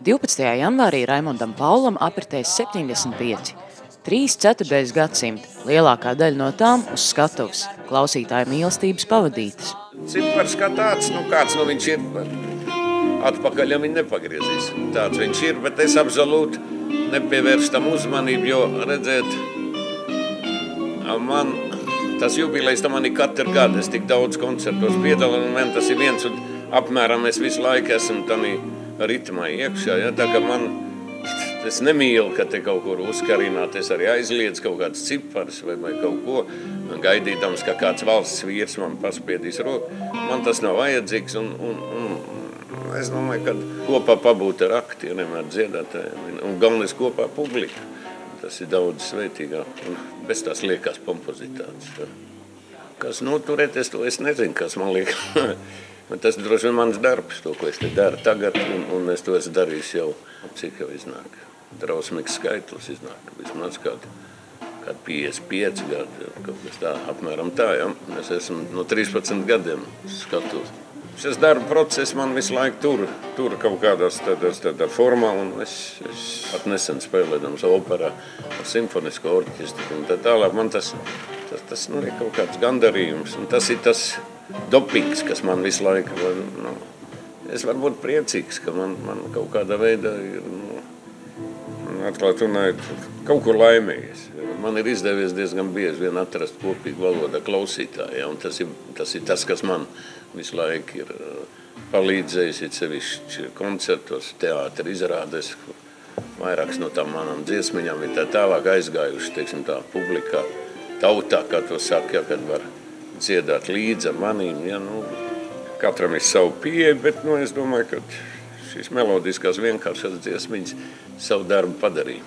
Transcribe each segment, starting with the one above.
12. janvārī Raimondam Paulam apritēs 75. 3/4 gadsimta, lielākā daļa no tām uz skatuves, klausītāju mīlestības pavadītas. Cipars kā tāds, kāds viņš ir, atpakaļ viņi nepagriezīs. Tāds viņš ir, bet es absolūti nepievērstu tam uzmanību, jo, redzēt, man tas jubilejs tam man ir katru gadu, es tik daudz koncertos piedalos, un man tas ir viens, un apmēram mēs visu laiku esam tādā ritmā iekšā, ja, tā kā es nemīlu, ka te kaut kur uzkarināt, es arī aizliedzu kaut kāds cipars vai kaut ko, gaidīdams, ka kāds valsts vīrs man paspiedīs roku. Man tas nav vajadzīgs, un es domāju, ka kopā pabūt ar aktieriem, ar dziedātājiem, un galvenais kopā publika. Tas ir daudz svētīgāk, un bez tās liekas pompozitātes. Kas noturēties, to es nezinu, kas man liekas. Tas droši vien mans darbs, to, ko es te daru tagad, un es to esmu darījis jau, cik jau iznāk. Drausmīgs skaitlis iznāk, vismaz kādi 55 gadi, kaut kas tā, apmēram tā, ja. Es esmu no 13 gadiem skatos. Šis darba process man visu laiku tur kaut kādās tādā formā, un es pat nesen spēlēdams operā ar simfonisko orķestru, un tā tālāk man tas ir kaut kāds gandarījums, un tas ir tas dopings, kas man visu laiku, es varu būt priecīgs, ka man kaut kādā veidā ir, atklāt runājot, kaut kur laimējies. Man ir izdevies diezgan bieži vien atrast kopīgu valodā klausītāju, ja, un tas ir tas, kas man visu laiku ir palīdzējis, it sevišķi koncertos, teātra izrādēs. Vairākas no tām manām dziesmiņām ir tā tālāk aizgājuši, teiksim, tā publikā, tautā, kā to saka, ja, kad var dziedāt līdzi ar manīm. Ja, katram ir savu pieeju, bet es domāju, ka šīs melodiskās vienkāršās dziesmiņas savu darbu padarīja.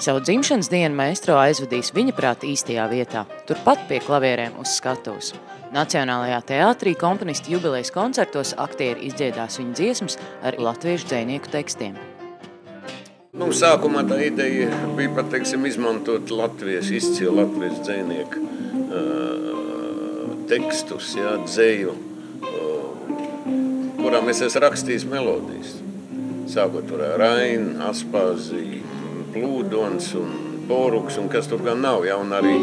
Savu dzimšanas dienu maestro aizvadīs viņa prāt īstajā vietā, turpat pie klavierēm uz skatuves. Nacionālajā teātrī komponistu jubilejas koncertos aktieri izdziedās viņa dziesmas ar latviešu dzejnieku tekstiem. Sākumā tā ideja bija pat, teiksim, izmantot izcilu latviešu dzejnieku tekstus, ja, dzeju, kurām es esmu rakstījis melodijas. Sākot ar Rainu, Aspāziju, Plūdons un Boruks, un kas tur gan nav, ja, un arī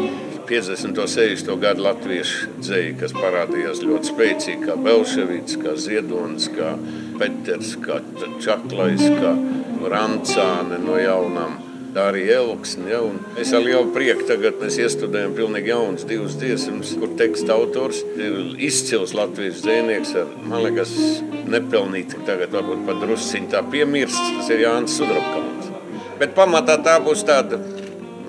50. 60. gadu latviešu dzeju, kas parādījās ļoti spēcīgi, kā Belševits, kā Ziedonis, kā Peters, kā Čaklais, kā Rancāne no jaunām, tā arī Elksni, ja, un es ar lielu prieku tagad mēs iestudējam pilnīgi jaunas divas dziesmas, kur teksta autors ir izcils latviešu dzejnieks ar, man liekas, nepelnīti tagad varbūt pat drusciņ tā piemirsts, tas ir Jānis Sudrabkalns. Bet pamatā tā būs tāda,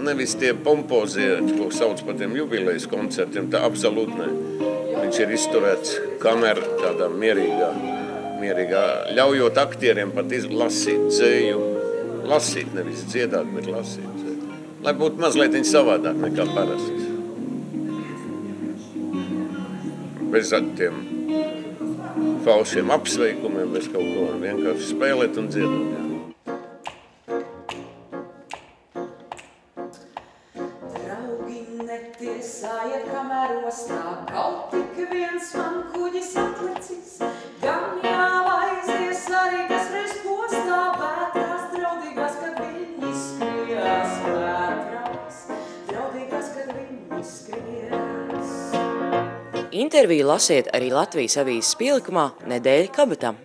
nevis tie pompozie, ko sauc par tiem jubilejas koncertiem, tā absolūti ne. Viņš ir izturēts kamera tādā mierīgā, ļaujot aktieriem pat lasīt dzeju, lasīt, nevis dziedāt, bet lasīt. Lai būtu mazliet savādāk nekā parasti. Bez tiem falšiem apsveikumiem, bez kaut ko vienkārši spēlēt un dziedāt. Draugi netiesāja, kamēr ostā kaut tik viens man kuģis atlicis. Gan jāvaizies arī kas reiz postā vētrās draudīgās, kad viņi skrias vētrās. Draudīgās, kad viņi skrias. Interviju lasiet arī Latvijas avīzes pielikumā Nedēļa kabatām.